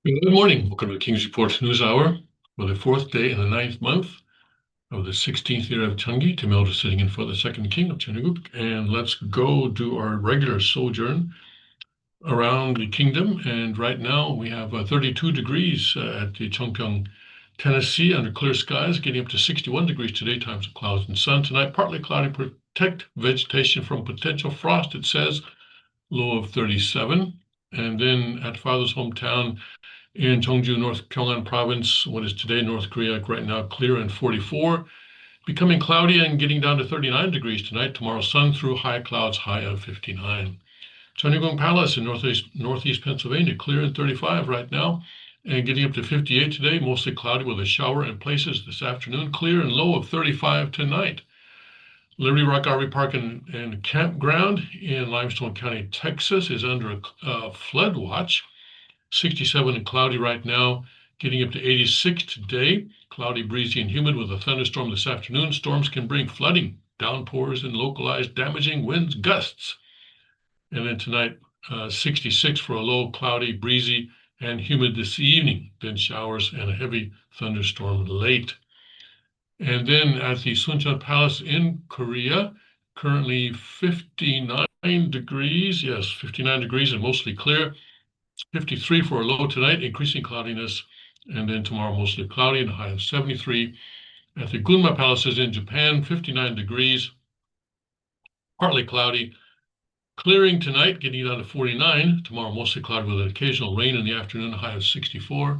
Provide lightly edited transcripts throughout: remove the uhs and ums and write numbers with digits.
Good morning. Welcome to the King's Report News Hour for the fourth day in the ninth month of the 16th year of Changi. Tim Elder sitting in for the second king of Chanuguk. And let's go do our regular sojourn around the kingdom. And right now we have 32 degrees at the Chongpyeong, Tennessee, under clear skies, getting up to 61 degrees today, times of clouds and sun. Tonight, partly cloudy, protect vegetation from potential frost, it says, low of 37. And then at father's hometown, in Cheongju, North Pyongan Province, what is today North Korea, right now clear and 44, becoming cloudy and getting down to 39 degrees tonight. Tomorrow, sun through high clouds, high of 59. Cheonryugung Palace in northeast Pennsylvania, clear and 35 right now, and getting up to 58 today, mostly cloudy with a shower in places this afternoon, clear and low of 35 tonight. Liberty Rock RV Park and Campground in Limestone County, Texas, is under a flood watch. 67 and cloudy right now, getting up to 86 today. Cloudy, breezy, and humid with a thunderstorm this afternoon. Storms can bring flooding, downpours, and localized damaging winds, gusts. And then tonight, 66 for a low, cloudy, breezy, and humid this evening. Then showers and a heavy thunderstorm late. And then at the Suncheon Palace in Korea, currently 59 degrees. Yes, 59 degrees and mostly clear. 53 for a low tonight, increasing cloudiness, and then tomorrow mostly cloudy and a high of 73. At the Gunma Palaces in Japan, 59 degrees, partly cloudy, clearing tonight, getting down to 49. Tomorrow mostly cloudy with an occasional rain in the afternoon, a high of 64.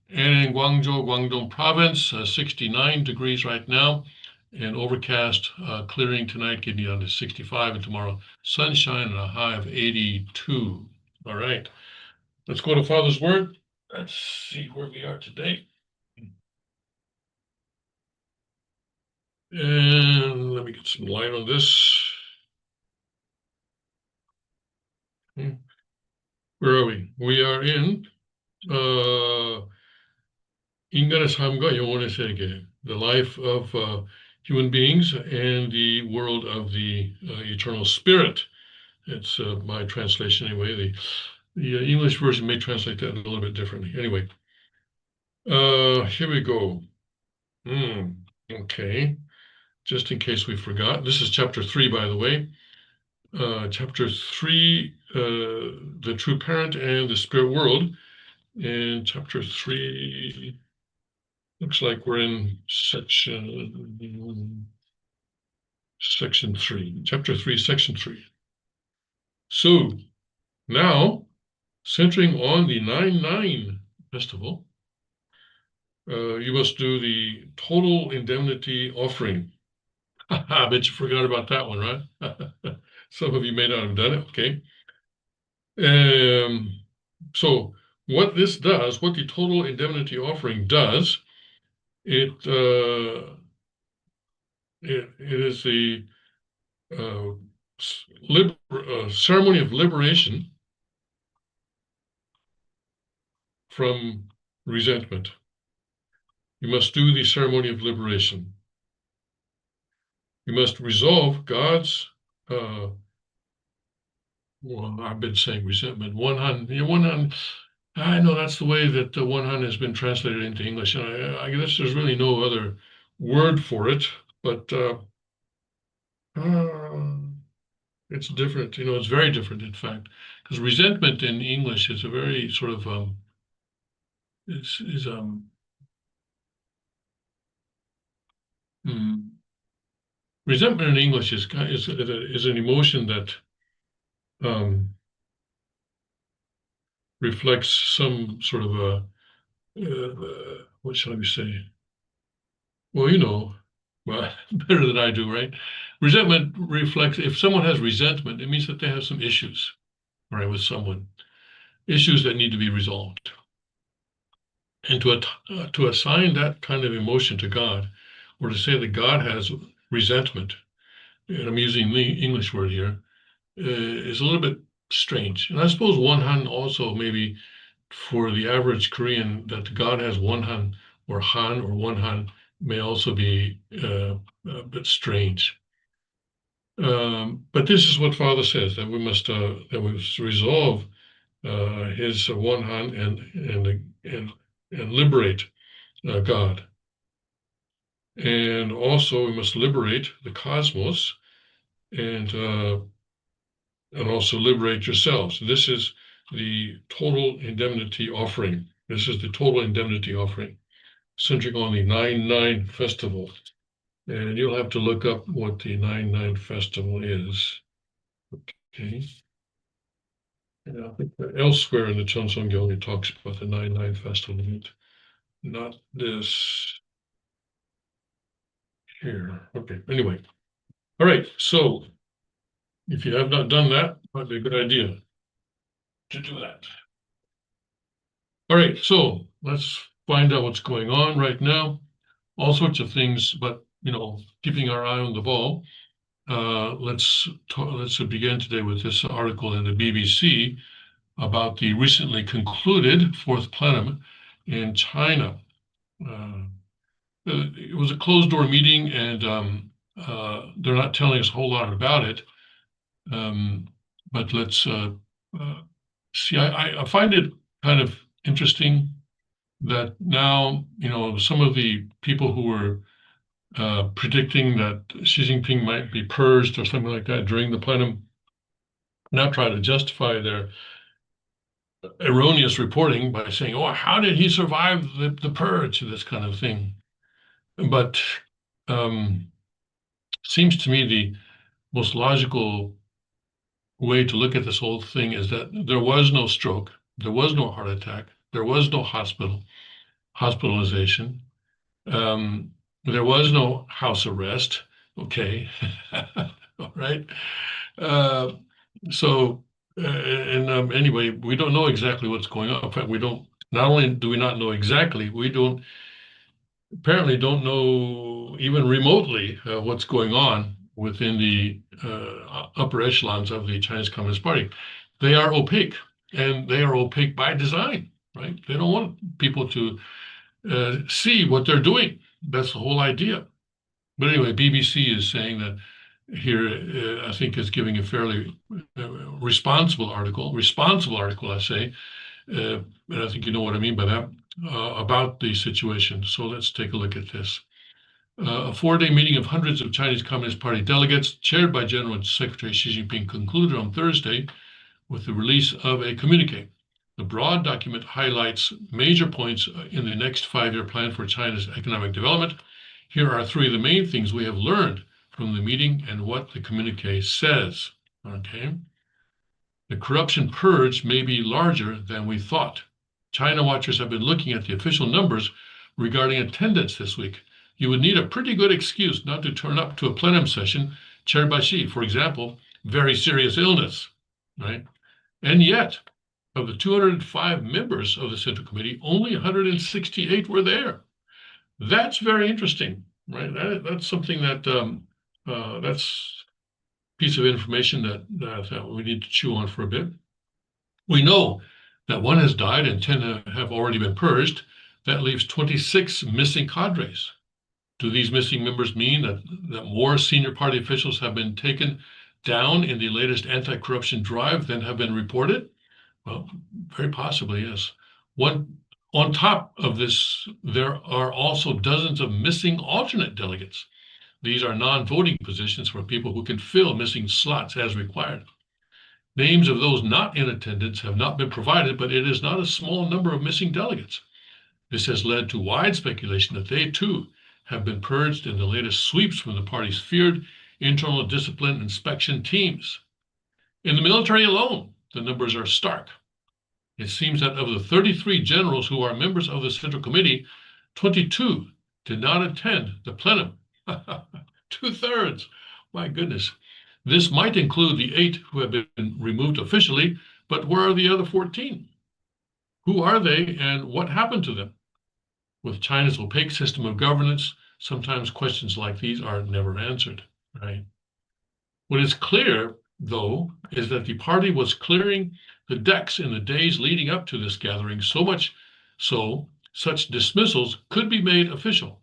And in Guangzhou, Guangdong Province, 69 degrees right now, and overcast, clearing tonight, getting down to 65, and tomorrow sunshine and a high of 82. All right. Let's go to Father's Word. Let's see where we are today. And let me get some light on this. Where are we? We are in 인간의 삶과 영혼의 세계, the life of human beings and the world of the eternal spirit. It's my translation anyway. The English version may translate that a little bit differently. Anyway, here we go. Okay, just in case we forgot. This is chapter 3, by the way. Chapter 3, the true parent and the spirit world. And chapter 3, looks like we're in section 3, chapter 3, section 3. So now, centering on the 9/9 festival, you must do the total indemnity offering. I bet you forgot about that one, right? Some of you may not have done it, okay? So what this does, what the total indemnity offering does, it is a ceremony of liberation from resentment. You must do the ceremony of liberation. You must resolve God's, well, I've been saying resentment, Wonhan, I know that's the way that Wonhan has been translated into English. And I guess there's really no other word for it, but it's different. It's very different, in fact, because resentment in English is a very sort of resentment in English is an emotion that reflects some sort of what shall we say? Well, better than I do, right? Resentment reflects, if someone has resentment, it means that they have some issues, right, with someone, issues that need to be resolved. And to assign that kind of emotion to God, or to say that God has resentment, and I'm using the English word here, is a little bit strange. And I suppose Wonhan also, maybe for the average Korean, that God has Wonhan or Han or Wonhan may also be a bit strange. But this is what Father says, that we must resolve his one hand and liberate God. And also, we must liberate the cosmos and also liberate yourselves. This is the total indemnity offering. This is the total indemnity offering, centering on the 9/9 festival. And you'll have to look up what the 9/9 festival is. Okay. And I think elsewhere in the Cheonsong only talks about the 9/9 festival, not this here. Okay. Anyway. All right. So if you have not done that, might be a good idea to do that. All right. So let's find out what's going on right now. All sorts of things, but keeping our eye on the ball. Let's begin today with this article in the BBC about the recently concluded fourth plenum in China. It was a closed door meeting, and they're not telling us a whole lot about it. But let's see. I find it kind of interesting that now, some of the people who were predicting that Xi Jinping might be purged or something like that during the plenum now try to justify their erroneous reporting by saying, "Oh, how did he survive the purge?" This kind of thing. But seems to me the most logical way to look at this whole thing is that there was no stroke, there was no heart attack, there was no hospitalization, there was no house arrest. Okay, all right. Uh, so, anyway, we don't know exactly what's going on. In fact, we don't. Not only do we not know exactly, we apparently don't know even remotely what's going on within the upper echelons of the Chinese Communist Party. They are opaque, and they are opaque by design, right? They don't want people to see what they're doing. That's the whole idea. But anyway, BBC is saying that here, I think is giving a fairly responsible article, I say, and I think you know what I mean by that, about the situation. So let's take a look at this. A 4-day meeting of hundreds of Chinese Communist Party delegates, chaired by General Secretary Xi Jinping, concluded on Thursday with the release of a communique. The broad document highlights major points in the next 5-year plan for China's economic development. Here are 3 of the main things we have learned from the meeting and what the communique says. Okay. The corruption purge may be larger than we thought. China watchers have been looking at the official numbers regarding attendance this week. You would need a pretty good excuse not to turn up to a plenum session chaired by Xi. For example, very serious illness, right? And yet, of the 205 members of the Central Committee, only 168 were there. That's very interesting, right? That's something that that's a piece of information that we need to chew on for a bit. We know that 1 has died and 10 have already been purged. That leaves 26 missing cadres. Do these missing members mean that more senior party officials have been taken down in the latest anti-corruption drive than have been reported? Well, very possibly, yes. On top of this, there are also dozens of missing alternate delegates. These are non-voting positions for people who can fill missing slots as required. Names of those not in attendance have not been provided, but it is not a small number of missing delegates. This has led to wide speculation that they, too, have been purged in the latest sweeps from the party's feared internal discipline inspection teams. In the military alone, the numbers are stark. It seems that of the 33 generals who are members of the Central Committee, 22 did not attend the plenum. 2/3. My goodness. This might include the 8 who have been removed officially, but where are the other 14? Who are they and what happened to them? With China's opaque system of governance, sometimes questions like these are never answered, right? What is clear, though, is that the party was clearing the decks in the days leading up to this gathering, so much so such dismissals could be made official,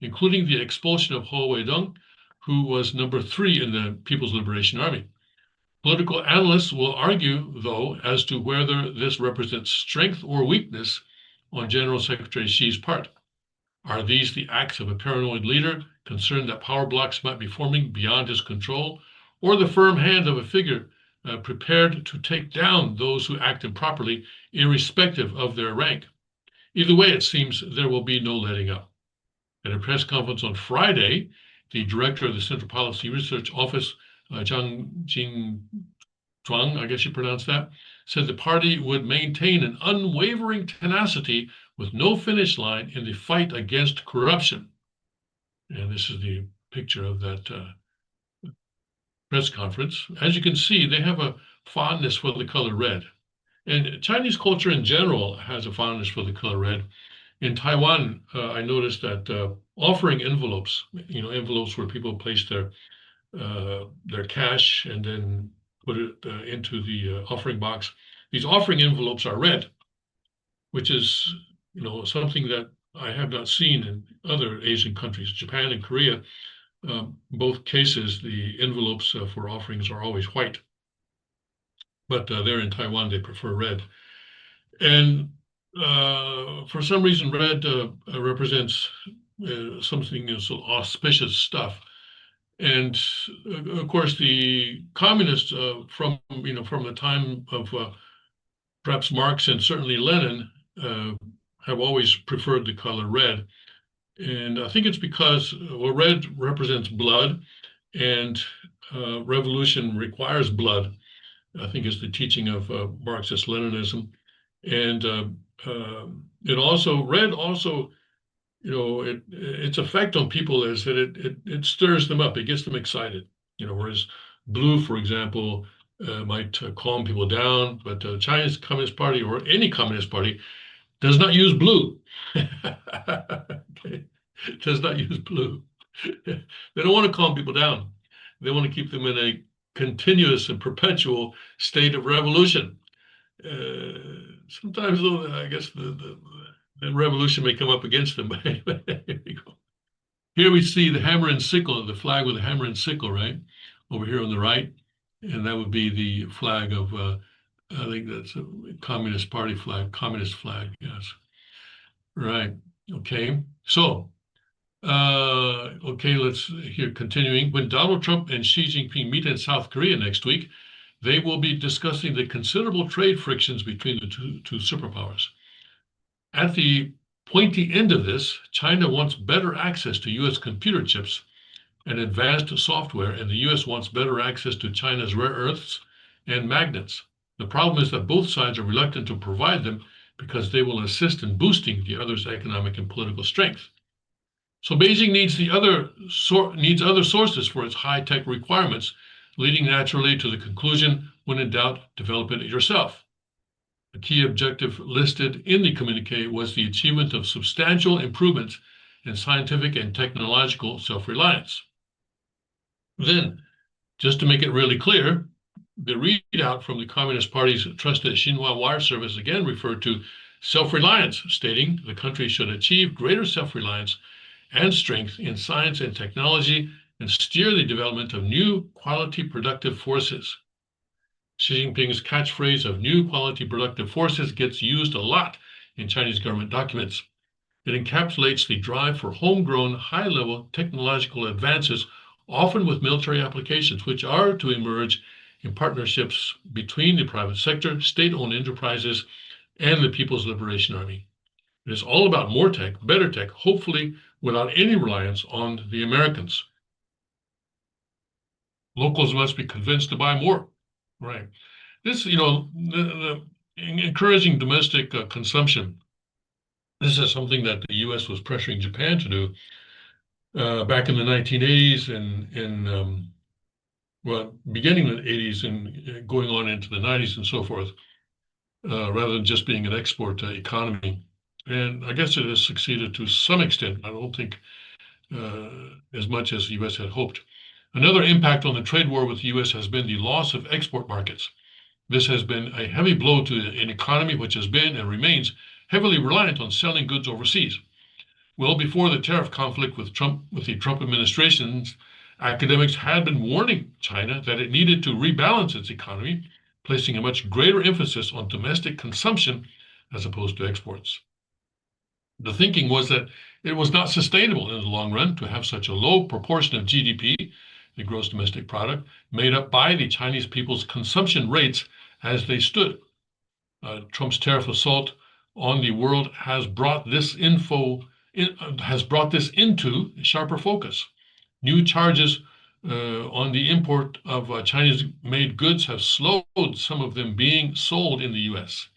including the expulsion of Ho Weidong, who was number 3 in the People's Liberation Army. Political analysts will argue, though, as to whether this represents strength or weakness on General Secretary Xi's part. Are these the acts of a paranoid leader concerned that power blocks might be forming beyond his control, or the firm hand of a figure prepared to take down those who act improperly, irrespective of their rank? Either way, it seems there will be no letting up. At a press conference on Friday, the director of the Central Policy Research Office, Zhang Jingchuang, I guess you pronounce that, said the party would maintain an unwavering tenacity with no finish line in the fight against corruption. And this is the picture of that press conference. As you can see, they have a fondness for the color red. And Chinese culture in general has a fondness for the color red. In Taiwan, I noticed that offering envelopes, envelopes where people place their cash and then put it into the offering box. These offering envelopes are red, which is, something that I have not seen in other Asian countries, Japan and Korea. Both cases, the envelopes for offerings are always white, but there in Taiwan, they prefer red. And for some reason, red represents something, so auspicious stuff. And of course, the communists from the time of perhaps Marx and certainly Lenin have always preferred the color red. And I think it's because, red represents blood, and revolution requires blood. I think it's the teaching of Marxist-Leninism. And red also, its effect on people is that it stirs them up. It gets them excited. Whereas blue, for example, might calm people down, but Chinese Communist Party or any Communist Party does not use blue. Okay. It does not use blue. They don't want to calm people down. They want to keep them in a continuous and perpetual state of revolution. Sometimes, though, I guess the revolution may come up against them. But anyway, here we go. Here we see the hammer and sickle, the flag with the hammer and sickle, right? Over here on the right. And that would be the flag of, I think that's a Communist Party flag, communist flag, yes. Right, okay. So, let's hear continuing. When Donald Trump and Xi Jinping meet in South Korea next week, they will be discussing the considerable trade frictions between the two superpowers. At the pointy end of this, China wants better access to U.S. computer chips and advanced software, and the U.S. wants better access to China's rare earths and magnets. The problem is that both sides are reluctant to provide them because they will assist in boosting the other's economic and political strength. So Beijing needs other sources for its high-tech requirements, leading naturally to the conclusion, when in doubt, develop it yourself. A key objective listed in the communique was the achievement of substantial improvements in scientific and technological self-reliance. Then, just to make it really clear, the readout from the Communist Party's trusted Xinhua wire service again referred to self-reliance, stating the country should achieve greater self-reliance and strength in science and technology and steer the development of new quality productive forces. Xi Jinping's catchphrase of new quality productive forces gets used a lot in Chinese government documents. It encapsulates the drive for homegrown, high-level technological advances, often with military applications, which are to emerge in partnerships between the private sector, state-owned enterprises, and the People's Liberation Army. It is all about more tech, better tech, hopefully without any reliance on the Americans. Locals must be convinced to buy more. Right. This, the encouraging domestic consumption. This is something that the U.S. was pressuring Japan to do back in the 1980s and beginning in the 80s and going on into the 90s and so forth, rather than just being an export economy. And I guess it has succeeded to some extent. I don't think as much as the U.S. had hoped. Another impact on the trade war with the U.S. has been the loss of export markets. This has been a heavy blow to an economy which has been and remains heavily reliant on selling goods overseas. Well before the tariff conflict with the Trump administration, Academics had been warning China that it needed to rebalance its economy, placing a much greater emphasis on domestic consumption as opposed to exports. The thinking was that it was not sustainable in the long run to have such a low proportion of GDP, the gross domestic product, made up by the Chinese people's consumption rates as they stood. Trump's tariff assault on the world has brought has brought this into sharper focus. New charges on the import of Chinese-made goods have slowed some of them being sold in the U.S.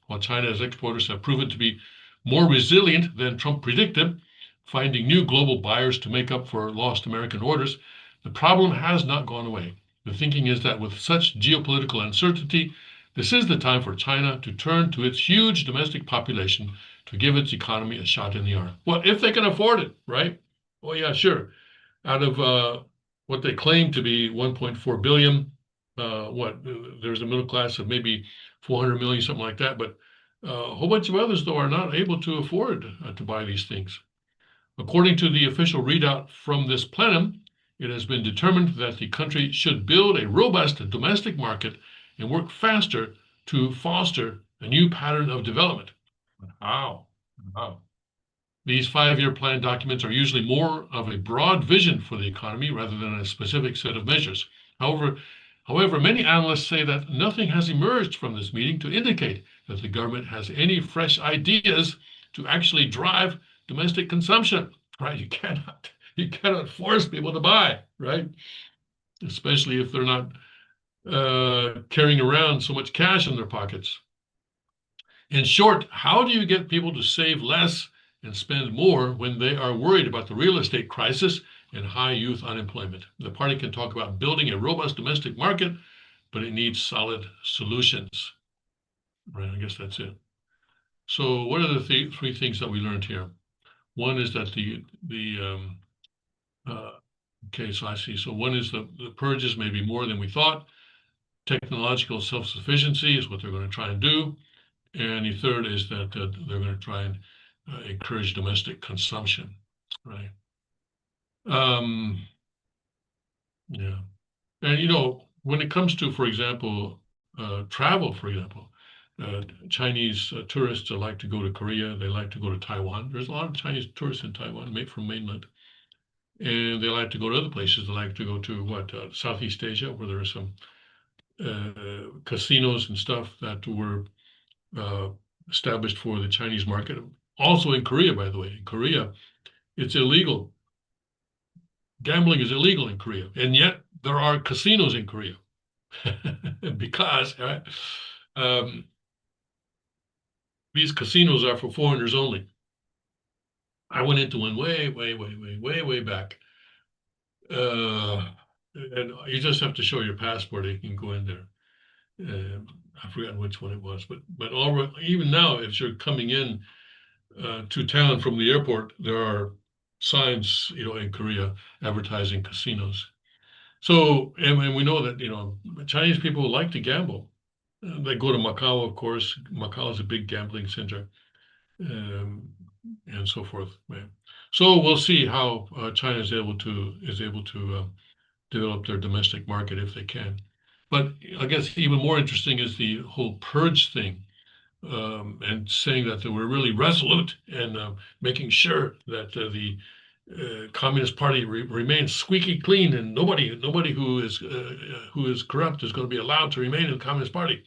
While China's exporters have proven to be more resilient than Trump predicted, finding new global buyers to make up for lost American orders, the problem has not gone away. The thinking is that with such geopolitical uncertainty, this is the time for China to turn to its huge domestic population to give its economy a shot in the arm. Well, if they can afford it, right? Oh, yeah, sure. Out of what they claim to be 1.4 billion, there's a middle class of maybe 400 million, something like that. But a whole bunch of others, though, are not able to afford to buy these things. According to the official readout from this plenum, it has been determined that the country should build a robust domestic market and work faster to foster a new pattern of development. How? How? These 5-year plan documents are usually more of a broad vision for the economy rather than a specific set of measures. However, many analysts say that nothing has emerged from this meeting to indicate that the government has any fresh ideas to actually drive domestic consumption. Right? You cannot force people to buy, right? Especially if they're not carrying around so much cash in their pockets. In short, how do you get people to save less and spend more when they are worried about the real estate crisis and high youth unemployment? The party can talk about building a robust domestic market, but it needs solid solutions. Right, I guess that's it. So what are the three things that we learned here? One is that okay, so I see. So one is the purges may be more than we thought. Technological self-sufficiency is what they're going to try and do. And the third is that they're going to try and encourage domestic consumption, right? Yeah. And when it comes to, for example, travel, for example, Chinese tourists like to go to Korea. They like to go to Taiwan. There's a lot of Chinese tourists in Taiwan, from mainland. And they like to go to other places. They like to go to Southeast Asia, where there are some casinos and stuff that were established for the Chinese market. Also in Korea, by the way. In Korea, it's illegal. Gambling is illegal in Korea. And yet there are casinos in Korea. Because these casinos are for foreigners only. I went into one way back. And you just have to show your passport. You can go in there. I've forgotten which one it was, but even now, if you're coming in to town from the airport, there are signs, in Korea advertising casinos. So, and we know that Chinese people like to gamble. They go to Macau, of course. Macau is a big gambling center, and so forth. Right? So we'll see how China is able to develop their domestic market if they can. But I guess even more interesting is the whole purge thing, and saying that they were really resolute and making sure that the Communist Party remains squeaky clean, and nobody who is corrupt is going to be allowed to remain in the Communist Party.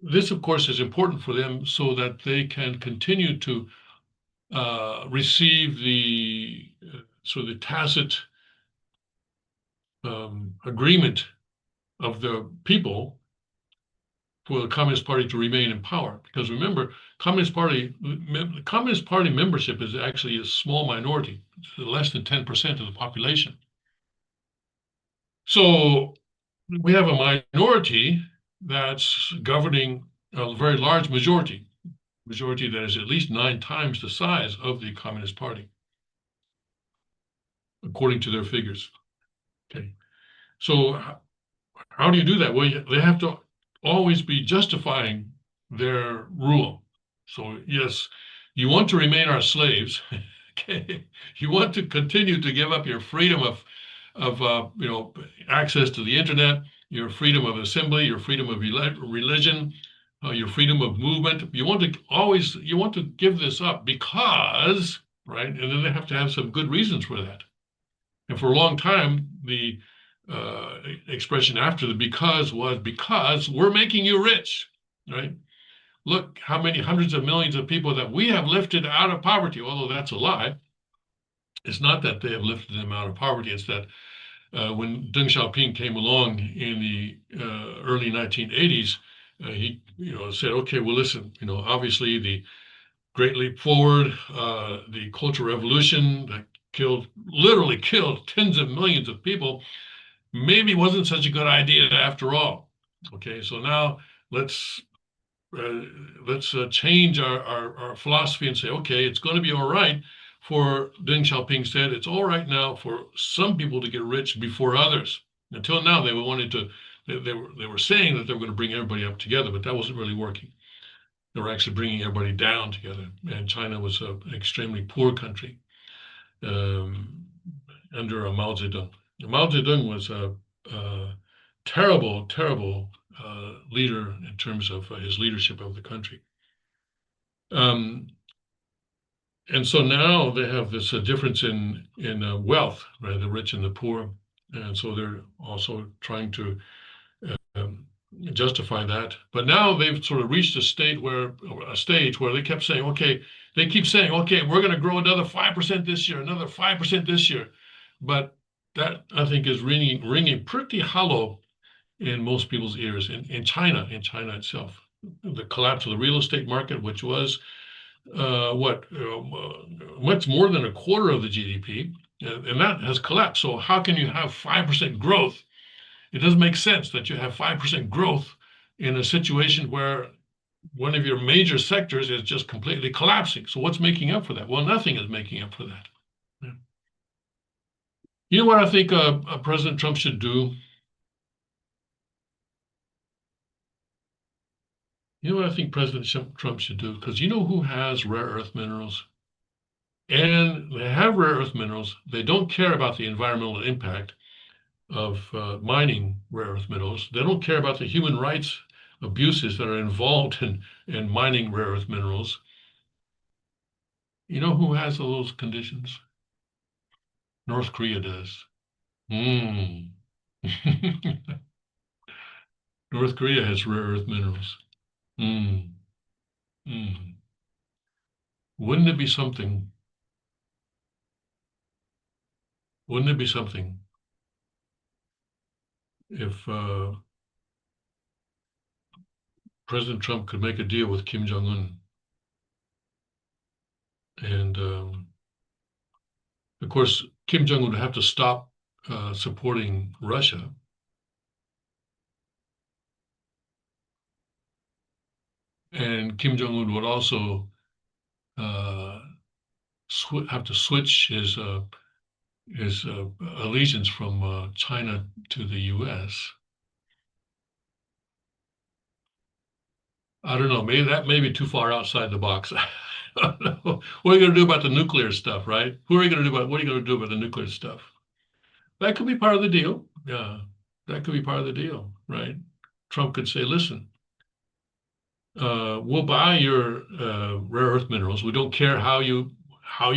This, of course, is important for them so that they can continue to receive the tacit agreement of the people for the Communist Party to remain in power. Because remember, Communist Party membership is actually a small minority, less than 10% of the population. So we have a minority that's governing a very large majority that is at least 9 times the size of the Communist Party, according to their figures. Okay, so how do you do that? Well, they have to always be justifying their rule. So yes, you want to remain our slaves. Okay, you want to continue to give up your freedom of access to the internet, your freedom of assembly, your freedom of religion, your freedom of movement. You want to give this up because, right? And then they have to have some good reasons for that. And for a long time, the uh, expression after the because was because we're making you rich, right? Look how many hundreds of millions of people that we have lifted out of poverty, although that's a lie. It's not that they have lifted them out of poverty. It's that when Deng Xiaoping came along in the early 1980s, he said, okay, well, listen, obviously the Great Leap Forward, the Cultural Revolution that literally killed tens of millions of people, maybe wasn't such a good idea after all. Okay, so now let's uh, let's change our philosophy and say, okay, it's going to be all right for, Deng Xiaoping said, it's all right now for some people to get rich before others. Until now, they were saying that they were going to bring everybody up together, but that wasn't really working. They were actually bringing everybody down together. And China was an extremely poor country um, under Mao Zedong. Mao Zedong was a terrible, terrible leader in terms of his leadership of the country. Um, and so now they have this difference in wealth, right? The rich and the poor, and so they're also trying to um, justify that. But now they've sort of reached a stage where they keep saying, okay, we're going to grow another 5% this year, another 5% this year, but that I think is ringing pretty hollow in most people's ears. In China itself, the collapse of the real estate market, which was much more than a quarter of the GDP, and that has collapsed. So how can you have 5% growth? It doesn't make sense that you have 5% growth in a situation where one of your major sectors is just completely collapsing. So what's making up for that? Well, nothing is making up for that. Yeah. You know what I think President Trump should do? You know what I think President Trump should do? Because you know who has rare earth minerals? And they have rare earth minerals. They don't care about the environmental impact of mining rare earth minerals. They don't care about the human rights abuses that are involved in mining rare earth minerals. You know who has all those conditions? North Korea does. Mm. North Korea has rare earth minerals. Mm. Mm. Wouldn't it be something? Wouldn't it be something if President Trump could make a deal with Kim Jong Un? And of course, Kim Jong Un would have to stop supporting Russia. And Kim Jong Un would also uh, have to switch his allegiance from China to the U.S. I don't know. Maybe that may be too far outside the box. I don't know. What are you going to do about the nuclear stuff, right? What are you going to do about the nuclear stuff? That could be part of the deal. Yeah, that could be part of the deal, right? Trump could say, "Listen, we'll buy your rare earth minerals. We don't care how you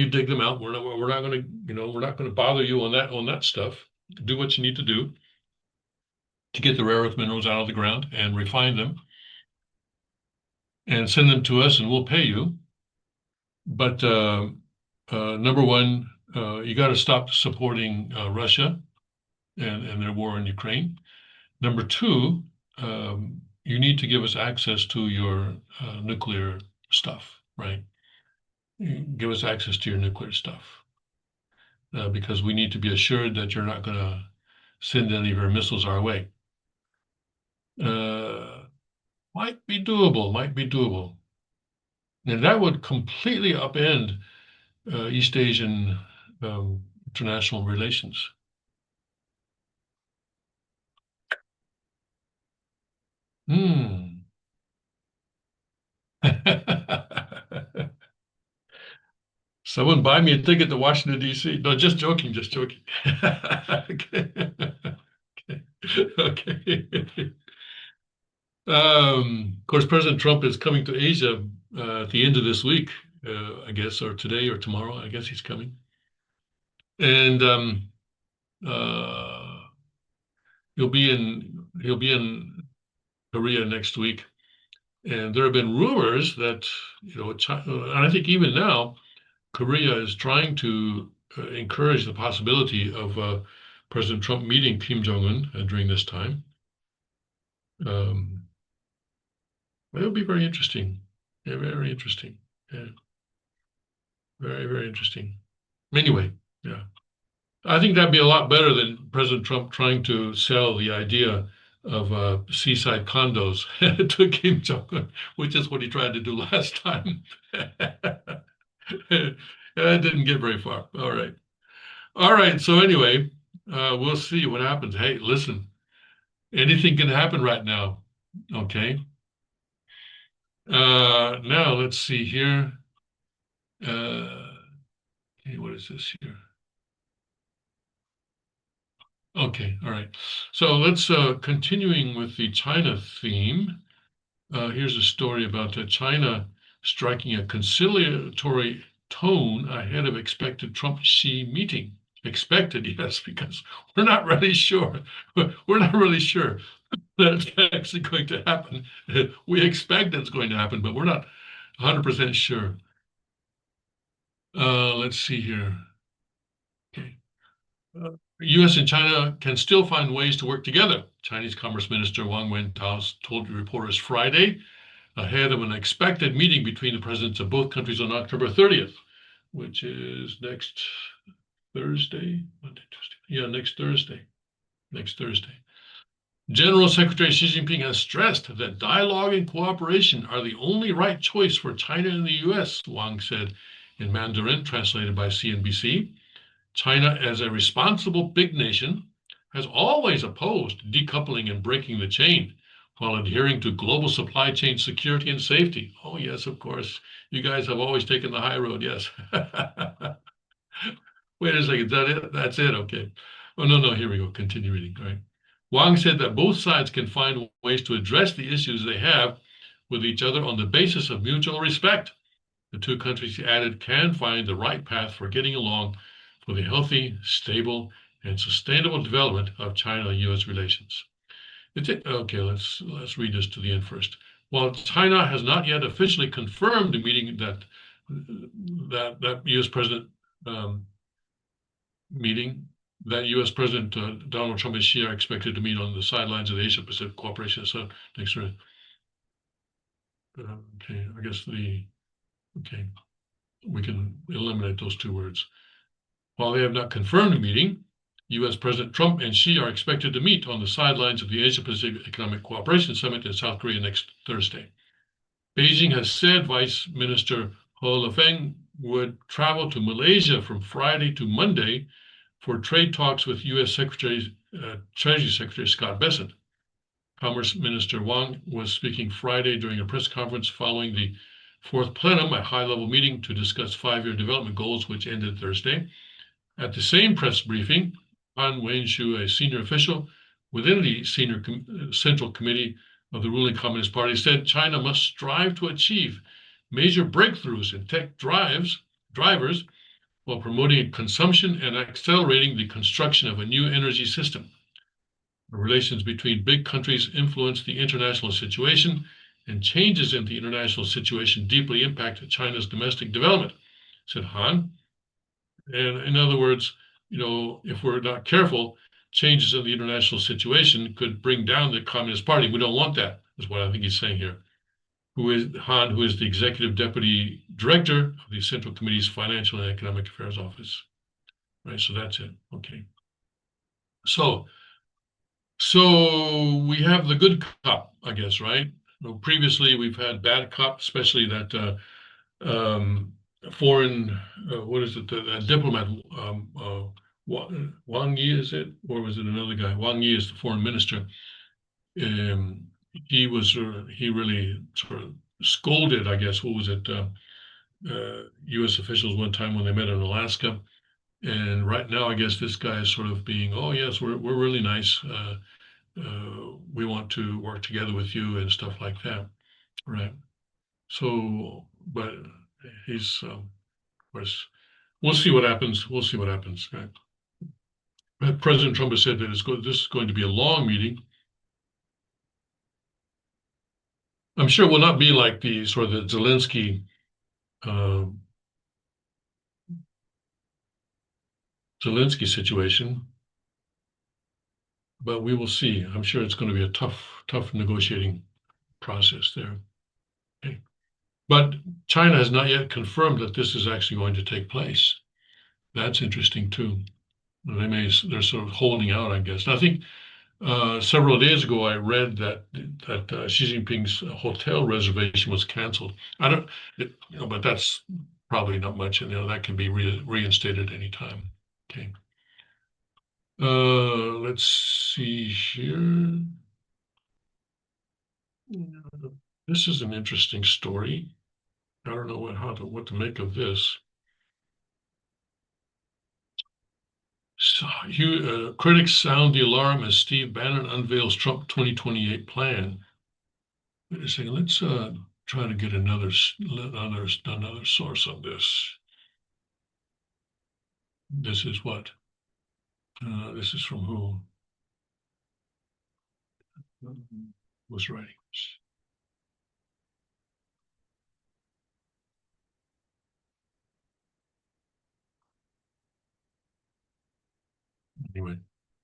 dig them out. We're not going to we're not going to bother you on that stuff. Do what you need to do to get the rare earth minerals out of the ground and refine them and send them to us, and we'll pay you. But number one, you got to stop supporting Russia and their war in Ukraine. Number two, you need to give us access to your nuclear stuff, right? Give us access to your nuclear stuff because we need to be assured that you're not going to send any of your missiles our way. Uh, might be doable, might be doable. And that would completely upend East Asian international relations. Hmm. Someone buy me a ticket to Washington, D.C. No, just joking, just joking. Okay. Okay. Of course, President Trump is coming to Asia at the end of this week, I guess, or today or tomorrow. I guess he's coming. And uh, he'll be in Korea next week. And there have been rumors that, China, and I think even now, Korea is trying to encourage the possibility of President Trump meeting Kim Jong-un during this time. Um, it would be very interesting. Yeah, very interesting. Yeah, very, very interesting. Anyway, yeah. I think that'd be a lot better than President Trump trying to sell the idea of seaside condos to Kim Jong-un, which is what he tried to do last time. That didn't get very far. All right. All right. So anyway, we'll see what happens. Hey, listen, anything can happen right now. Okay. Now let's see here. Okay, what is this here? Okay, all right. So let's continuing with the China theme. Here's a story about China striking a conciliatory tone ahead of expected Trump-Xi meeting. Expected, yes, because we're not really sure. We're not really sure that it's actually going to happen. We expect it's going to happen, but we're not 100% sure. Let's see here. Okay. U.S. and China can still find ways to work together. Chinese Commerce Minister Wang Wentao told reporters Friday, ahead of an expected meeting between the presidents of both countries on October 30th, which is next Thursday. Monday, Tuesday. Yeah, next Thursday. Next Thursday. General Secretary Xi Jinping has stressed that dialogue and cooperation are the only right choice for China and the U.S., Wang said in Mandarin, translated by CNBC. China, as a responsible big nation, has always opposed decoupling and breaking the chain while adhering to global supply chain security and safety. Oh, yes, of course. You guys have always taken the high road. Yes. Wait a second. Is that it? That's it. Okay. Oh, no, no. Here we go. Continue reading. All right. Wang said that both sides can find ways to address the issues they have with each other on the basis of mutual respect. The two countries, he added, can find the right path for getting along for the healthy, stable, and sustainable development of China-U.S. relations. Okay, let's read this to the end first. While China has not yet officially confirmed the meeting that U.S. President meeting that U.S. President Donald Trump and Xi are expected to meet on the sidelines of the Asia Pacific Cooperation Summit next year. Okay, I guess okay, we can eliminate those two words. While they have not confirmed a meeting, U.S. President Trump and Xi are expected to meet on the sidelines of the Asia Pacific Economic Cooperation Summit in South Korea next Thursday. Beijing has said Vice Minister Ho Lefeng would travel to Malaysia from Friday to Monday for trade talks with U.S. Treasury Secretary Scott Bessent. Commerce Minister Wang was speaking Friday during a press conference following the fourth plenum, a high-level meeting to discuss five-year development goals, which ended Thursday. At the same press briefing, Han Wen-shu, a senior official within the Central Committee of the ruling Communist Party, said China must strive to achieve major breakthroughs in tech drivers while promoting consumption and accelerating the construction of a new energy system. The relations between big countries influence the international situation, and changes in the international situation deeply impact China's domestic development, said Han. And in other words, if we're not careful, changes in the international situation could bring down the Communist Party. We don't want that, is what I think he's saying here. Who is the Executive Deputy Director of the Central Committee's Financial and Economic Affairs Office. Right, so that's it. Okay. So we have the good cop, I guess, right? Previously, we've had bad cop, especially that foreign, what is it, that diplomat, Wang Yi, is it? Or was it another guy? Wang Yi is the foreign minister. He really sort of scolded, I guess, what was it? U.S. officials one time when they met in Alaska. And right now, I guess this guy is sort of being, oh yes, we're really nice. We want to work together with you and stuff like that, right? So, but he's, of course, we'll see what happens. We'll see what happens, right? But President Trump has said that this is going to be a long meeting. I'm sure it will not be like the sort of the uh, Zelensky situation, but we will see. I'm sure it's going to be a tough negotiating process there. Okay. But China has not yet confirmed that this is actually going to take place. That's interesting too. They're sort of holding out, I guess. And I think several days ago I read that Xi Jinping's hotel reservation was canceled. I don't, but that's probably not much, and that can be reinstated anytime. Okay. Let's see here. This is an interesting story. I don't know what to make of this. So, critics sound the alarm as Steve Bannon unveils Trump 2028 plan. Wait a second. Let's try to get another source on this. This is what? This is from who? Was writing this? Anyway,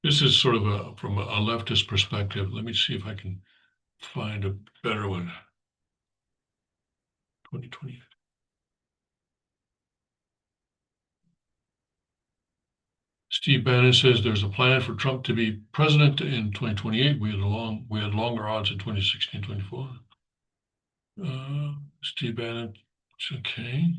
this is sort of from a leftist perspective. Let me see if I can find a better one. 2020. Steve Bannon says there's a plan for Trump to be president in 2028. We had longer odds in 2016, 24. Steve Bannon, okay.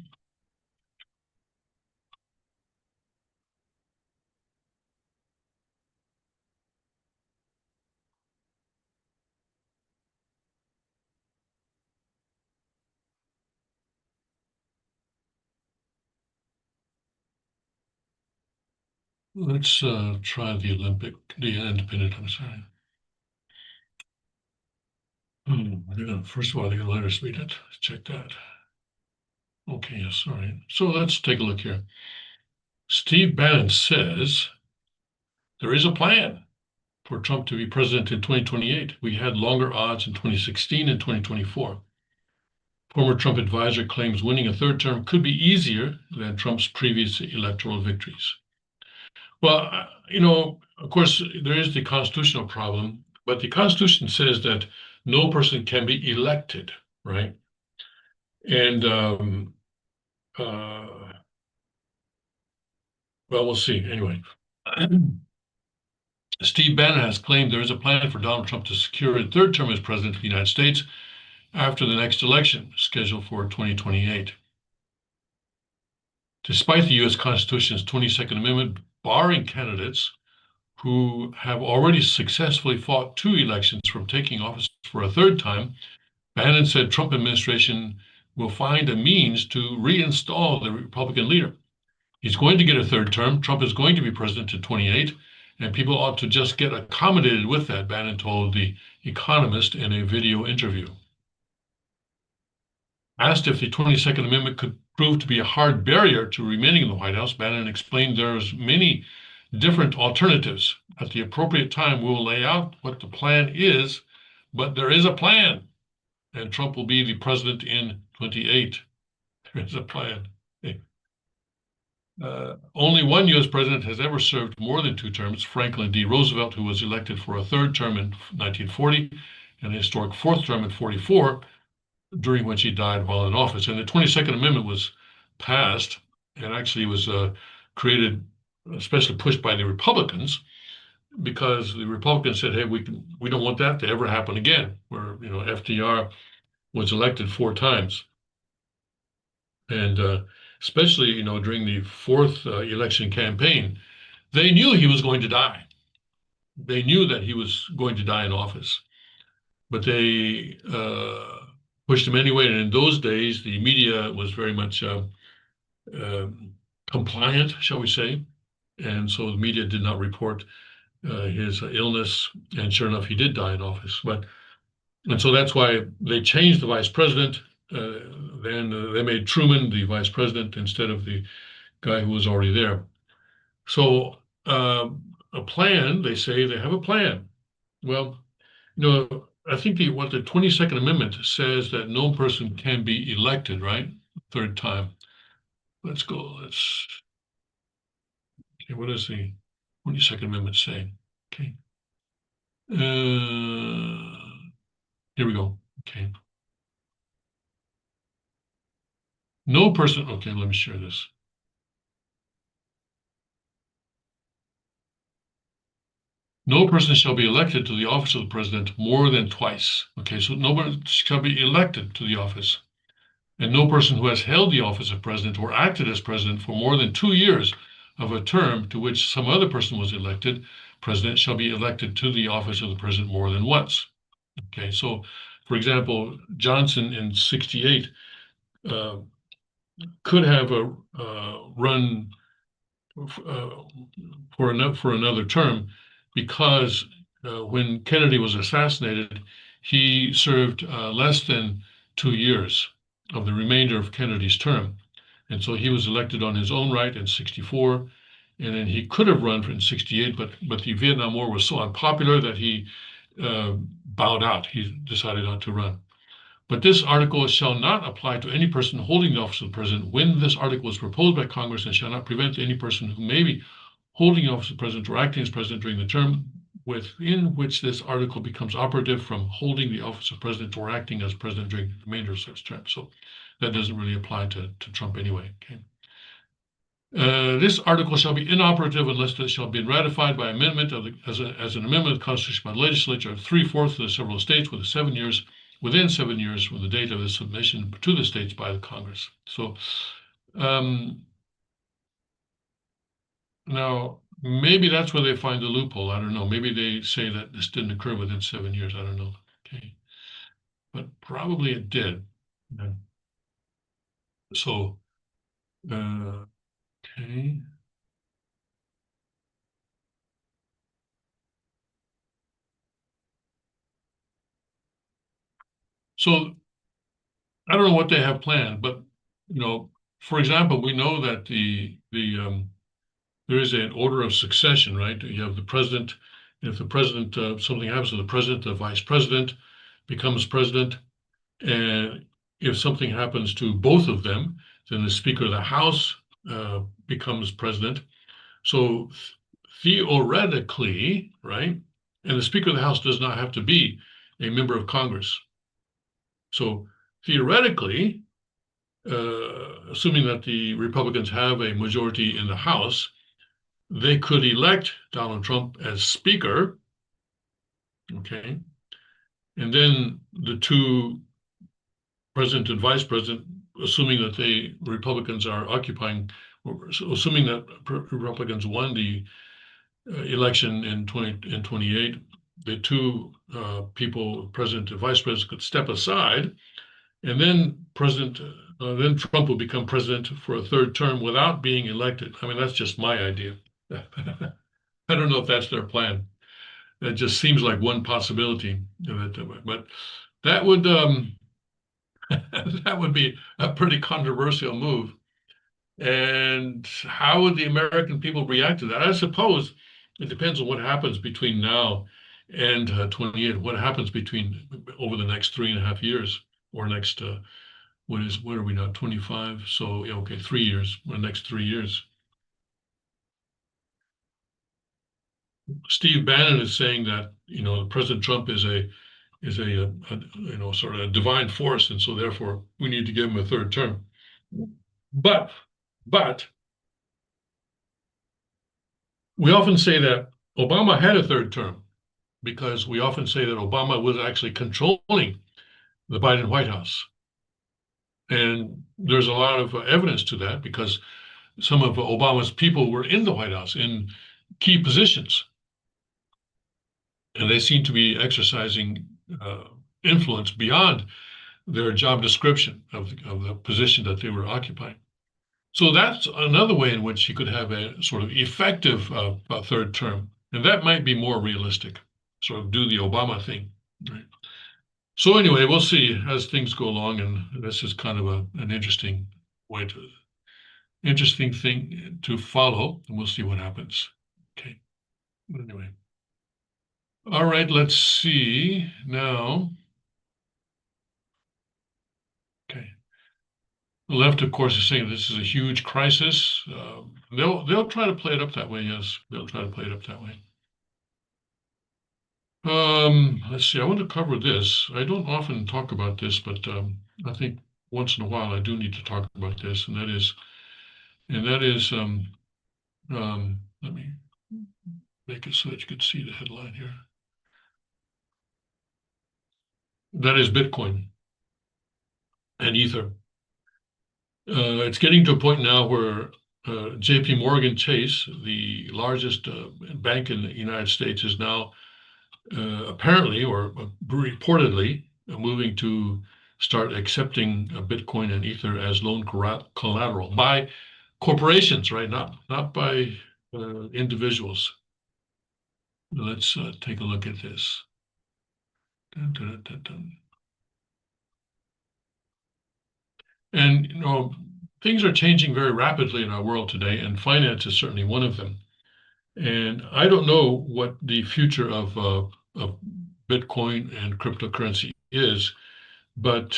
Let's try the independent, I'm sorry. First of all, they're going to let us read it. Let's check that. Okay, yes, all right. So let's take a look here. Steve Bannon says there is a plan for Trump to be president in 2028. We had longer odds in 2016 and 2024. Former Trump advisor claims winning a third term could be easier than Trump's previous electoral victories. Well, of course, there is the constitutional problem, but the Constitution says that no person can be elected, right? And well, we'll see. Anyway, Steve Bannon has claimed there is a plan for Donald Trump to secure a third term as president of the United States after the next election, scheduled for 2028. Despite the U.S. Constitution's 22nd Amendment barring candidates who have already successfully fought two elections from taking office for a third time, Bannon said Trump administration will find a means to reinstall the Republican leader. He's going to get a third term. Trump is going to be president in 28, and people ought to just get accommodated with that, Bannon told The Economist in a video interview. Asked if the 22nd Amendment could prove to be a hard barrier to remaining in the White House, Bannon explained there's many different alternatives. At the appropriate time, we'll lay out what the plan is, but there is a plan, and Trump will be the president in 28. There is a plan. Only one U.S. president has ever served more than two terms, Franklin D. Roosevelt, who was elected for a third term in 1940 and a historic fourth term in 44, during which he died while in office. And the 22nd Amendment was passed and actually was created, especially pushed by the Republicans, because the Republicans said, hey, we don't want that to ever happen again, where FDR was elected four times. And especially, during the fourth election campaign, they knew he was going to die. They knew that he was going to die in office, but they pushed him anyway. And in those days, the media was very much uh, compliant, shall we say. And so the media did not report his illness. And sure enough, he did die in office. And so that's why they changed the vice president. Then they made Truman the vice president instead of the guy who was already there. So a plan, they say they have a plan. Well, I think what the 22nd Amendment says that no person can be elected, right? Third time. Let's go. Okay, what does the 22nd Amendment say? Okay. Here we go. Okay. No person, okay, let me share this. No person shall be elected to the office of the president more than twice. Okay, so nobody shall be elected to the office. And no person who has held the office of president or acted as president for more than 2 years of a term to which some other person was elected, president shall be elected to the office of the president more than once. Okay, so for example, Johnson in 68 uh, could have run for another term because when Kennedy was assassinated, he served less than 2 years of the remainder of Kennedy's term. And so he was elected on his own right in 64. And then he could have run in 68, but the Vietnam War was so unpopular that he bowed out. He decided not to run. But this article shall not apply to any person holding the office of the president when this article was proposed by Congress and shall not prevent any person who may be holding the office of president or acting as president during the term within which this article becomes operative from holding the office of president or acting as president during the remainder of such term. So that doesn't really apply to Trump anyway. Okay. This article shall be inoperative unless it shall be ratified by amendment as an amendment of the Constitution by the legislature of 3/4 of the several states within 7 years from the date of the submission to the states by the Congress. So now maybe that's where they find the loophole. I don't know. Maybe they say that this didn't occur within 7 years. I don't know. Okay, but probably it did. Yeah. So okay. So I don't know what they have planned, but for example, we know that there is an order of succession, right? You have the president. If the president something happens to the president, the vice president becomes president, and if something happens to both of them, then the Speaker of the House becomes president. So theoretically, right, and the Speaker of the House does not have to be a member of Congress. So theoretically, assuming that the Republicans have a majority in the House, they could elect Donald Trump as Speaker, okay? And then the two president and vice president, assuming that the Republicans are occupying, assuming that Republicans won the election in 28, the two people, president and vice president, could step aside, and then then Trump will become president for a third term without being elected. I mean, that's just my idea. I don't know if that's their plan. It just seems like one possibility. But that would that would be a pretty controversial move. And how would the American people react to that? I suppose it depends on what happens between now and 28. What happens over the next 3.5 years, or next what are we now, 25? So yeah, okay, 3 years, the next 3 years. Steve Bannon is saying that President Trump is a sort of a divine force, and so therefore we need to give him a third term. But we often say that Obama had a third term because we often say that Obama was actually controlling the Biden White House. And there's a lot of evidence to that because some of Obama's people were in the White House in key positions. And they seem to be exercising influence beyond their job description of the position that they were occupying. So that's another way in which he could have a sort of effective third term. And that might be more realistic, sort of do the Obama thing. Right? So anyway, we'll see as things go along. And this is kind of an interesting thing to follow. And we'll see what happens. Okay. Anyway. All right, let's see now. Okay. The left, of course, is saying this is a huge crisis. They'll try to play it up that way. Yes, they'll try to play it up that way. Let's see. I want to cover this. I don't often talk about this, but I think once in a while I do need to talk about this, and that is. Let me make it so that you can see the headline here. That is Bitcoin and Ether. It's getting to a point now where J.P. Morgan Chase, the largest bank in the United States, is now apparently or reportedly moving to start accepting Bitcoin and Ether as loan collateral by corporations, right? Not by individuals. Let's take a look at this. Dun, dun, dun, dun. And things are changing very rapidly in our world today, and finance is certainly one of them. And I don't know what the future of Bitcoin and cryptocurrency is, but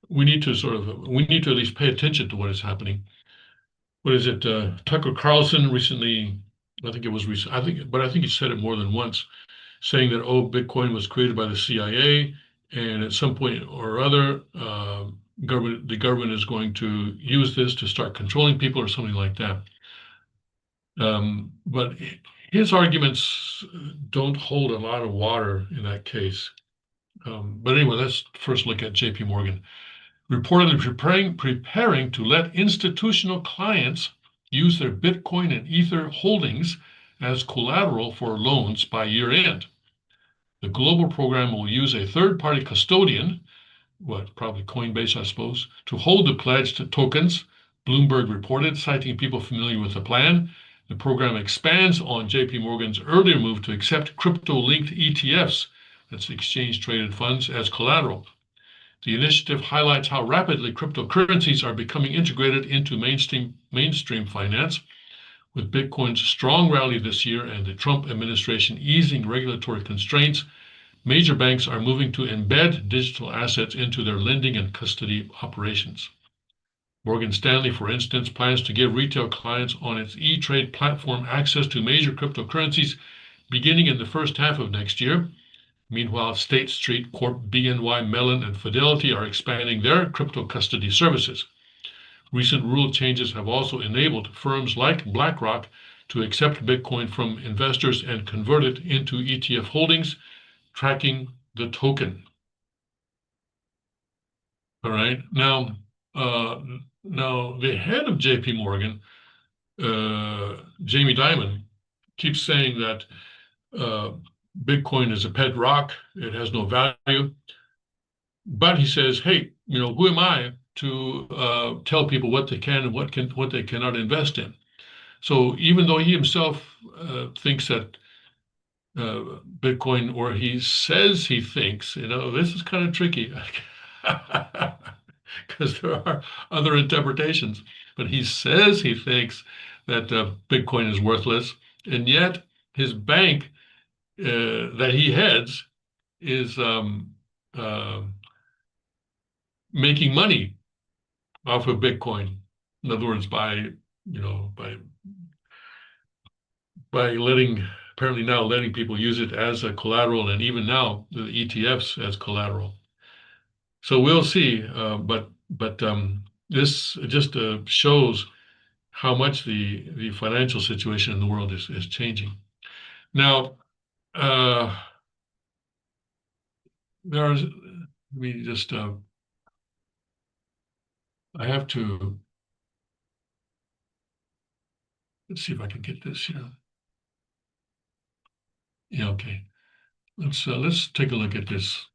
we need to at least pay attention to what is happening. What is it? Tucker Carlson recently, I think it was recent, but I think he said it more than once, saying that Bitcoin was created by the CIA, and at some point or other, the government is going to use this to start controlling people or something like that. But his arguments don't hold a lot of water in that case. But anyway, let's first look at J.P. Morgan. Reportedly preparing to let institutional clients use their Bitcoin and Ether holdings as collateral for loans by year end. The global program will use a third-party custodian, probably Coinbase, I suppose, to hold the pledged tokens, Bloomberg reported, citing people familiar with the plan. The program expands on JP Morgan's earlier move to accept crypto-linked ETFs, that's exchange-traded funds, as collateral. The initiative highlights how rapidly cryptocurrencies are becoming integrated into mainstream finance, with Bitcoin's strong rally this year and the Trump administration easing regulatory constraints. Major banks are moving to embed digital assets into their lending and custody operations. Morgan Stanley, for instance, plans to give retail clients on its E-Trade platform access to major cryptocurrencies beginning in the first half of next year. Meanwhile, State Street Corp, BNY Mellon, and Fidelity are expanding their crypto custody services. Recent rule changes have also enabled firms like BlackRock to accept Bitcoin from investors and convert it into ETF holdings, tracking the token. All right. Now the head of J.P. Morgan, Jamie Dimon, keeps saying that Bitcoin is a pet rock; it has no value. But he says, "Hey, who am I to tell people what they can and what they cannot invest in?" So even though he himself thinks that Bitcoin, or he says he thinks, this is kind of tricky because there are other interpretations. But he says he thinks that Bitcoin is worthless, and yet his bank that he heads is making money off of Bitcoin. In other words, by apparently now letting people use it as a collateral, and even now the ETFs as collateral. So we'll see, but this just shows how much the financial situation in the world is changing. Now, let me just, I have to, let's see if I can get this here. Yeah, okay. Let's take a look at this,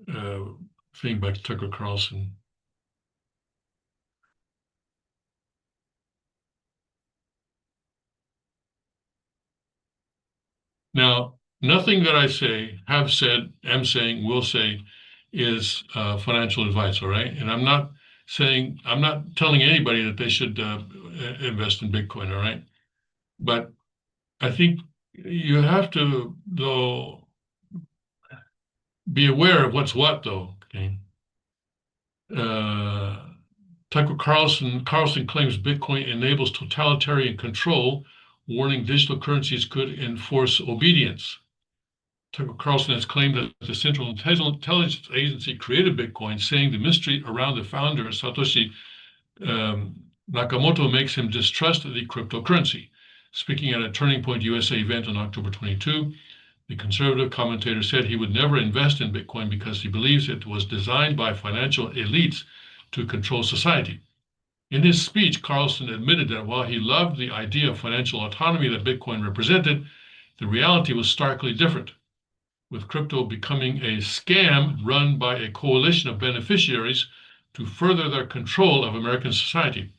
thing by Tucker Carlson. Now, nothing that I say, have said, am saying, will say is financial advice, all right? And I'm not telling anybody that they should invest in Bitcoin, all right? But I think you have to, though, be aware of what's what, though, okay? Uh, Carlson claims Bitcoin enables totalitarian control, warning digital currencies could enforce obedience. Tucker Carlson has claimed that the Central Intelligence Agency created Bitcoin, saying the mystery around the founder, Satoshi Nakamoto, makes him distrust the cryptocurrency. Speaking at a Turning Point USA event on October 22, the conservative commentator said he would never invest in Bitcoin because he believes it was designed by financial elites to control society. In his speech, Carlson admitted that while he loved the idea of financial autonomy that Bitcoin represented, the reality was starkly different, with crypto becoming a scam run by a coalition of beneficiaries to further their control of American society.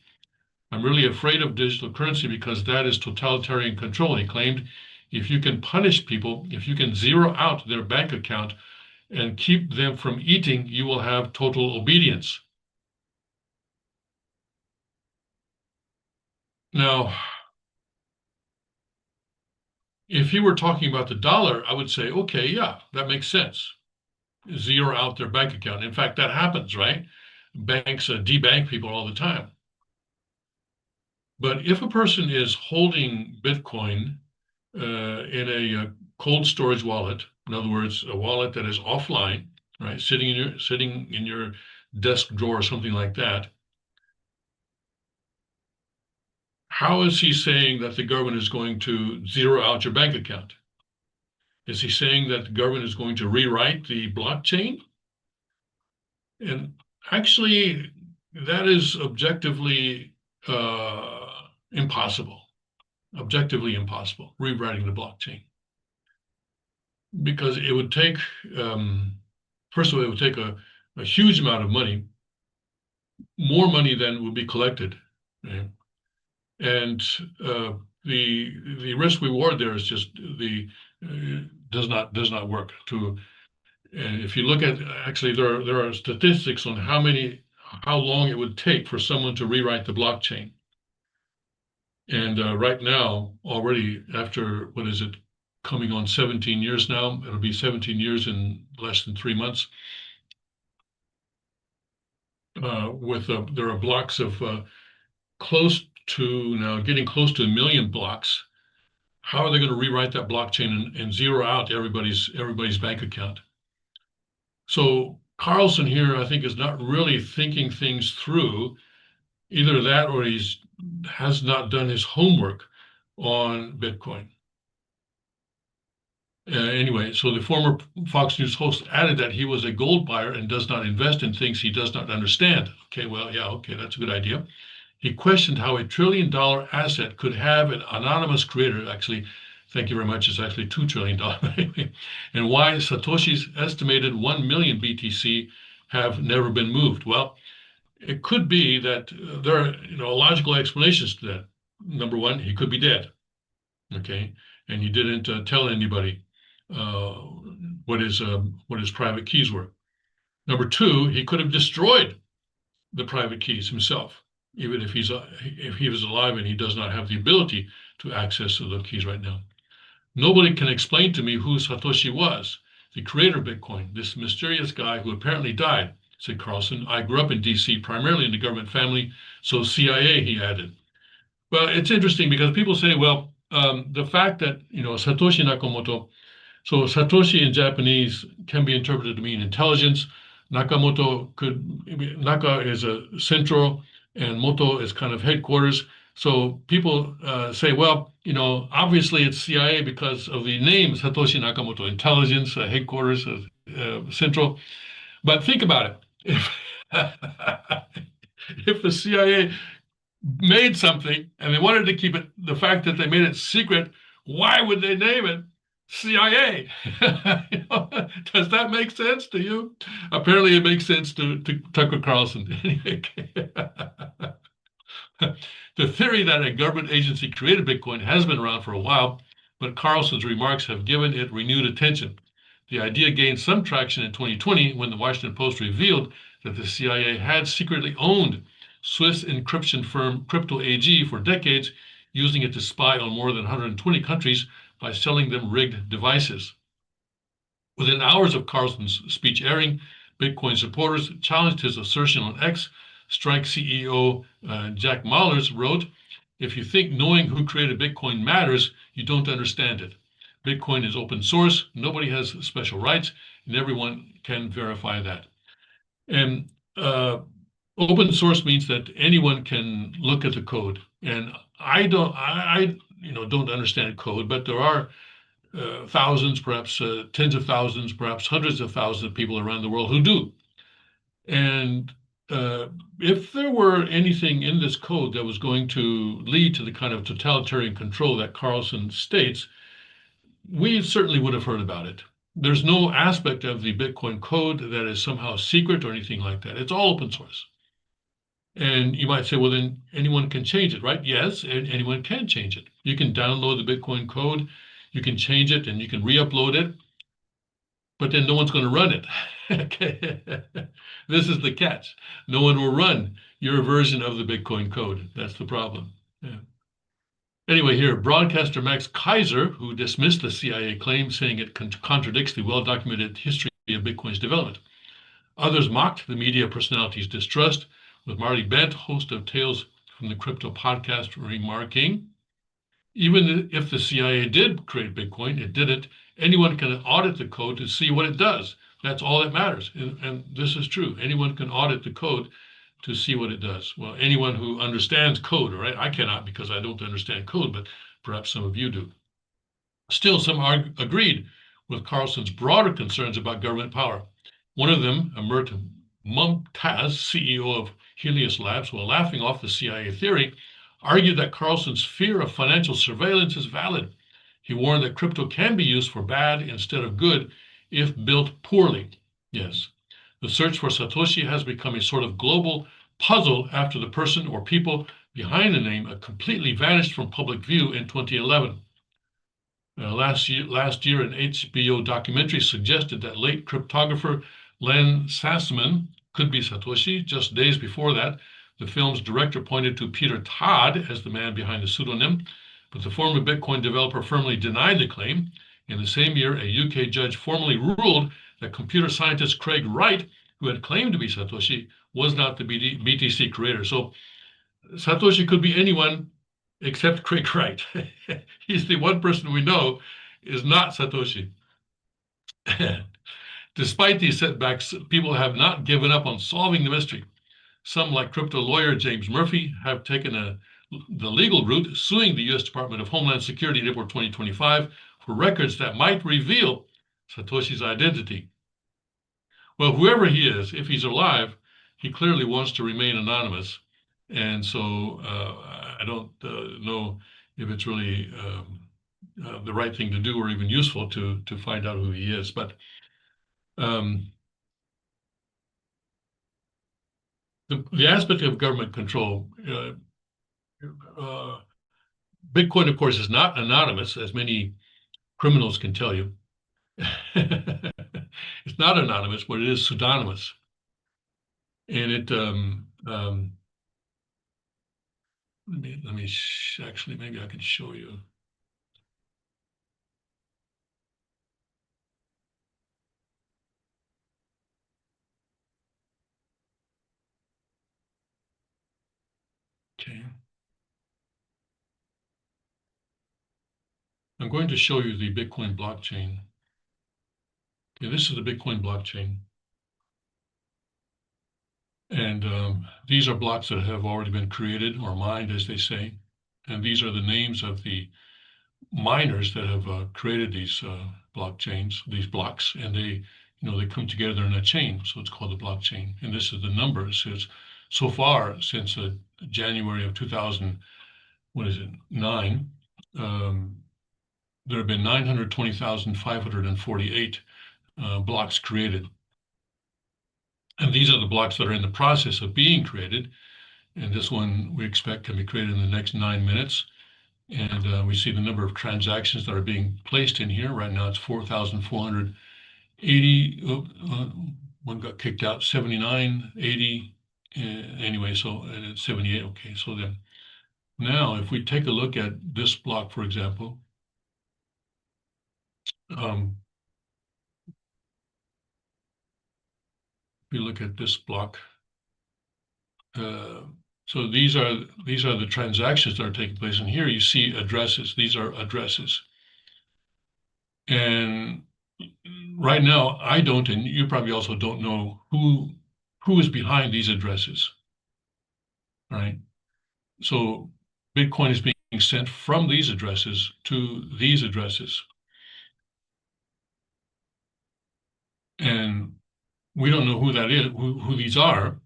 I'm really afraid of digital currency because that is totalitarian control, he claimed. If you can punish people, if you can zero out their bank account and keep them from eating, you will have total obedience. Now, if you were talking about the dollar, I would say, okay, yeah, that makes sense. Zero out their bank account. In fact, that happens, right? Banks debank people all the time. But if a person is holding Bitcoin in a cold storage wallet, in other words, a wallet that is offline, right, sitting in your desk drawer or something like that, how is he saying that the government is going to zero out your bank account? Is he saying that the government is going to rewrite the blockchain? And actually, that is impossible. Objectively impossible, rewriting the blockchain. Because it would take, first of all, it would take a huge amount of money, more money than would be collected. Right? And the risk reward there is just does not work. And if you look at, actually, there are statistics on how long it would take for someone to rewrite the blockchain. And right now, already after, what is it, coming on 17 years now, it'll be 17 years in less than 3 months. There are blocks of getting close to 1 million blocks. How are they going to rewrite that blockchain and zero out everybody's bank account? So Carlson here, I think, is not really thinking things through. Either that or has not done his homework on Bitcoin. Anyway, so the former Fox News host added that he was a gold buyer and does not invest in things he does not understand. Okay, well, yeah, okay, that's a good idea. He questioned how $1 trillion asset could have an anonymous creator. Actually, thank you very much. It's actually $2 trillion. And why Satoshi's estimated 1 million BTC have never been moved. Well, it could be that there are logical explanations to that. Number one, he could be dead. Okay, and he didn't tell anybody what his private keys were. Number two, he could have destroyed the private keys himself, even if he was alive and he does not have the ability to access the keys right now. Nobody can explain to me who Satoshi was, the creator of Bitcoin, this mysterious guy who apparently died, said Carlson. I grew up in DC, primarily in the government family, so CIA, he added. Well, it's interesting because people say, well, the fact that, Satoshi Nakamoto, so Satoshi in Japanese can be interpreted to mean intelligence. Naka is a central and moto is kind of headquarters. So people say, well, obviously it's CIA because of the name Satoshi Nakamoto, intelligence, headquarters, central. But think about it. If the CIA made something and they wanted to keep it, the fact that they made it secret, why would they name it CIA. You know, does that make sense to you? Apparently, it makes sense to Tucker Carlson. The theory that a government agency created Bitcoin has been around for a while, but Carlson's remarks have given it renewed attention. The idea gained some traction in 2020 when the Washington Post revealed that the CIA had secretly owned Swiss encryption firm Crypto AG for decades, using it to spy on more than 120 countries by selling them rigged devices. Within hours of Carlson's speech airing, Bitcoin supporters challenged his assertion on X. Strike CEO Jack Mallers wrote, "If you think knowing who created Bitcoin matters, you don't understand it. Bitcoin is open source, nobody has special rights, and everyone can verify that." And open source means that anyone can look at the code. And I don't understand code, but there are thousands, perhaps tens of thousands, perhaps hundreds of thousands of people around the world who do. And if there were anything in this code that was going to lead to the kind of totalitarian control that Carlson states, we certainly would have heard about it. There's no aspect of the Bitcoin code that is somehow secret or anything like that. It's all open source. And you might say, well, then anyone can change it, right? Yes, anyone can change it. You can download the Bitcoin code, you can change it, and you can re-upload it, but then no one's going to run it. Okay. This is the catch. No one will run your version of the Bitcoin code. That's the problem. Yeah. Anyway, here, broadcaster Max Kaiser, who dismissed the CIA claim, saying it contradicts the well-documented history of Bitcoin's development. Others mocked the media personality's distrust, with Marty Bent, host of Tales from the Crypto podcast, remarking, "Even if the CIA did create Bitcoin, it didn't. Anyone can audit the code to see what it does. That's all that matters." And this is true. Anyone can audit the code to see what it does. Well, anyone who understands code, right? I cannot because I don't understand code, but perhaps some of you do. Still, some agreed with Carlson's broader concerns about government power. One of them, Mert Mumtaz, CEO of Helios Labs, while laughing off the CIA theory, argued that Carlson's fear of financial surveillance is valid. He warned that crypto can be used for bad instead of good if built poorly. Yes, the search for Satoshi has become a sort of global puzzle after the person or people behind the name completely vanished from public view in 2011. Last year, an HBO documentary suggested that late cryptographer Len Sassaman could be Satoshi. Just days before that, the film's director pointed to Peter Todd as the man behind the pseudonym, but the former Bitcoin developer firmly denied the claim. In the same year, a UK judge formally ruled that computer scientist Craig Wright, who had claimed to be Satoshi, was not the BTC creator. So Satoshi could be anyone except Craig Wright. He's the one person we know is not Satoshi. Despite these setbacks, people have not given up on solving the mystery. Some, like crypto lawyer James Murphy, have taken the legal route, suing the U.S. Department of Homeland Security in April 2025 for records that might reveal Satoshi's identity. Well, whoever he is, if he's alive, he clearly wants to remain anonymous. And so I don't know if it's really the right thing to do or even useful to find out who he is. But the aspect of government control, Bitcoin, of course, is not anonymous, as many criminals can tell you. It's not anonymous, but it is pseudonymous. And it, let me actually, maybe I can show you. Okay. I'm going to show you the Bitcoin blockchain. Okay, this is the Bitcoin blockchain. And these are blocks that have already been created or mined, as they say. And these are the names of the miners that have created these blockchains, these blocks, and they come together in a chain. So it's called the blockchain. And this is the numbers. It's so far since January of 2000, what is it, 9, there have been 920,548 blocks created. And these are the blocks that are in the process of being created. And this one we expect can be created in the next 9 minutes. And we see the number of transactions that are being placed in here. Right now it's 4,480. One got kicked out, 79, 80. Anyway, so and it's 78. Okay, so then now if we take a look at this block, for example, if we look at this block, so these are the transactions that are taking place. And here you see addresses. These are addresses. And right now, I don't, and you probably also don't know who is behind these addresses, right? So Bitcoin is being sent from these addresses to these addresses. And we don't know who that is, who these are.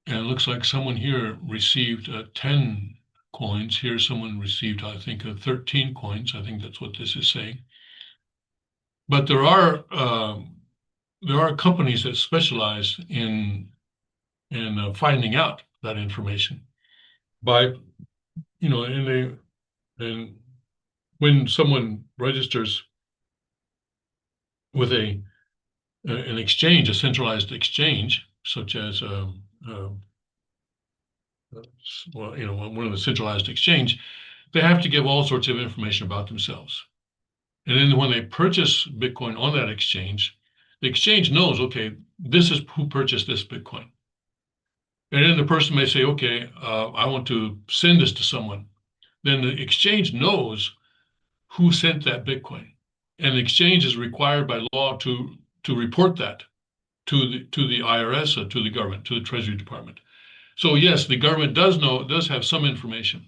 And it looks like someone here received 10 coins. Here, someone received, I think, 13 coins. I think that's what this is saying. But there are companies that specialize in finding out that information by, and when someone registers with an exchange, a centralized exchange, such as one of the centralized exchange, they have to give all sorts of information about themselves. And then when they purchase Bitcoin on that exchange, the exchange knows, okay, this is who purchased this Bitcoin. And then the person may say, okay, I want to send this to someone. Then the exchange knows who sent that Bitcoin. And the exchange is required by law to report that to the IRS or to the government, to the Treasury Department. So yes, the government does have some information.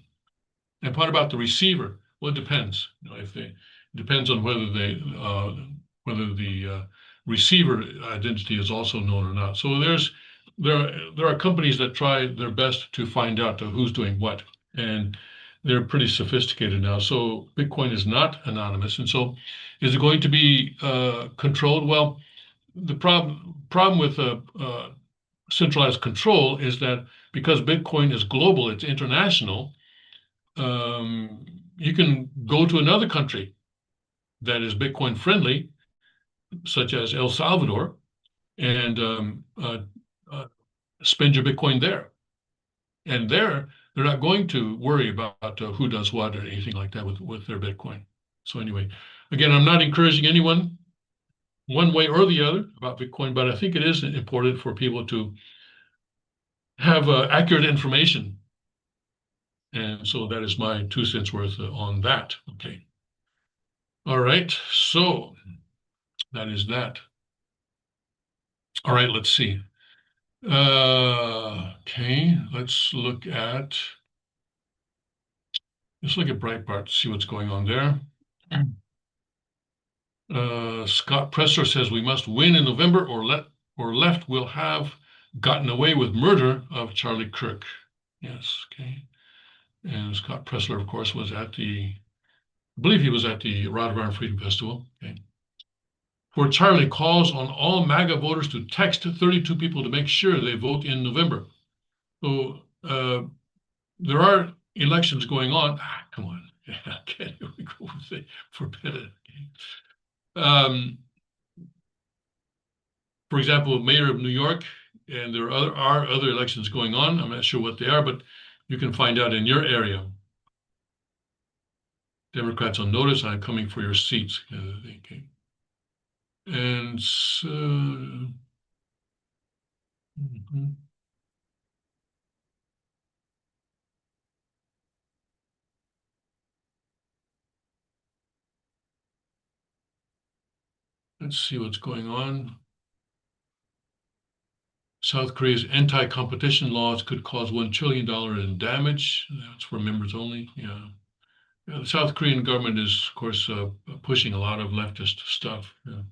And what about the receiver? Well, it depends. It depends on whether the receiver identity is also known or not. So there are companies that try their best to find out who's doing what, and they're pretty sophisticated now. So Bitcoin is not anonymous, and so is it going to be controlled? Well, the problem with centralized control is that because Bitcoin is global, it's international. You can go to another country that is Bitcoin friendly, such as El Salvador, and spend your Bitcoin there. And there, they're not going to worry about who does what or anything like that with their Bitcoin. So anyway, again, I'm not encouraging anyone one way or the other about Bitcoin, but I think it is important for people to have accurate information. And so that is my 2 cents worth on that. Okay. All right. So that is that. All right. Let's see. Okay. Let's look at Breitbart to see what's going on there. Scott Presler says we must win in November or left will have gotten away with murder of Charlie Kirk. Yes. Okay. And Scott Presler, of course, was I believe he was at the Rod of Iron Freedom Festival. Okay. For Charlie calls on all MAGA voters to text 32 people to make sure they vote in November. So there are elections going on. Come on. Yeah, okay, here we go with the forbidden. For example, mayor of New York, and there are other elections going on. I'm not sure what they are, but you can find out in your area. Democrats on notice, I'm coming for your seats. Okay. And so, let's see what's going on. South Korea's anti-competition laws could cause $1 trillion in damage. That's for members only. Yeah. The South Korean government is, of course, pushing a lot of leftist stuff. Yeah.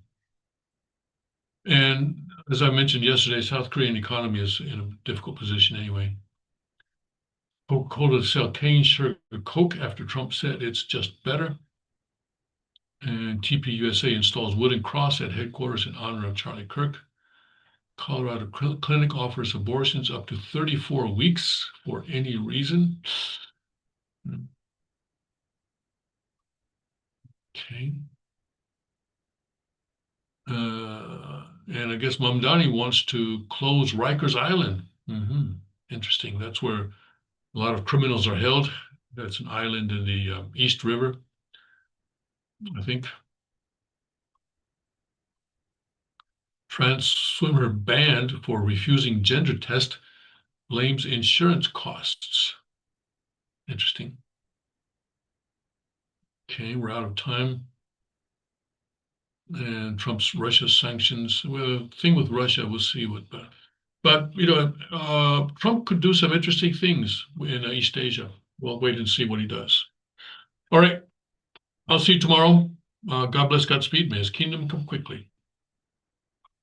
And as I mentioned yesterday, South Korean economy is in a difficult position anyway. Coca-Cola to sell cane sugar Coke after Trump said it's just better. And TPUSA installs wooden cross at headquarters in honor of Charlie Kirk. Colorado Clinic offers abortions up to 34 weeks for any reason. Okay. And I guess Mamdani wants to close Rikers Island. Interesting. That's where a lot of criminals are held. That's an island in the East River, I think. Trans swimmer banned for refusing gender test blames insurance costs. Interesting. Okay, we're out of time. And Trump's Russia sanctions. Well, the thing with Russia, we'll see what. But you know, Trump could do some interesting things in East Asia. We'll wait and see what he does. All right, I'll see you tomorrow. God bless, Godspeed. May His kingdom come quickly.